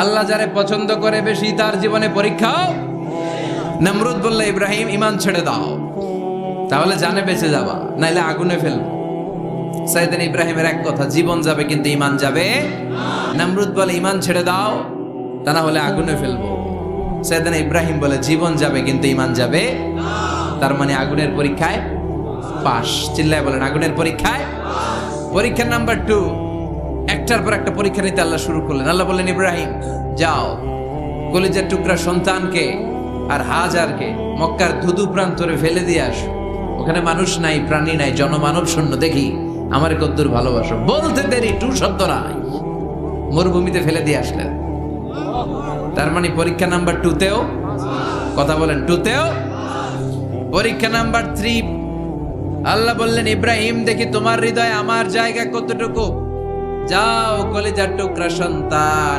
আল্লাহ যারে পছন্দ করে বেশি তার জীবনে পরীক্ষাও। নমরুদ বলল, ইব্রাহিম ঈমান ছেড়ে দাও, তাহলে জানে বেঁচে যাবা, নাইলে আগুনে ফেলবো। সাইয়েদনা ইব্রাহিমের এক কথা, জীবন যাবে কিন্তু ঈমান যাবে। নমরুদ বলে, ঈমান ছেড়ে দাও, তা না হলে আগুনে ফেলবো। সাইয়েদনা ইব্রাহিম বলে, জীবন যাবে কিন্তু ঈমান যাবে। তার মানে আগুনের পরীক্ষায় পাস। চিল্লায় বলেন, আগুনের পরীক্ষায়। পরীক্ষা নাম্বার 2, একটার পর একটা পরীক্ষা নিতে আল্লাহ শুরু করলেন। আল্লাহ বললেন, ইব্রাহিম যাও, কলিজার টুকরা সন্তানকে আর হাজারকে মক্কার ধুধু প্রান্তরে ফেলে দিয়ে আসো। ওখানে মানুষ নাই, প্রাণী নাই, জনমানব শূন্য, দেখি আমার কদ্দুর ভালোবাসো। বলতে দেরি, টু শব্দ নাই, মরুভূমিতে ফেলে দিয়ে আসলেন। তার মানে পরীক্ষা নাম্বার 2তেও, কথা বলেন, 2তেও। পরীক্ষা নাম্বার 3, আল্লাহ বললেন, ইব্রাহিম দেখি তোমার হৃদয়ে আমার জায়গা কতটুকু, যাও কলিজার টুকরা সন্তান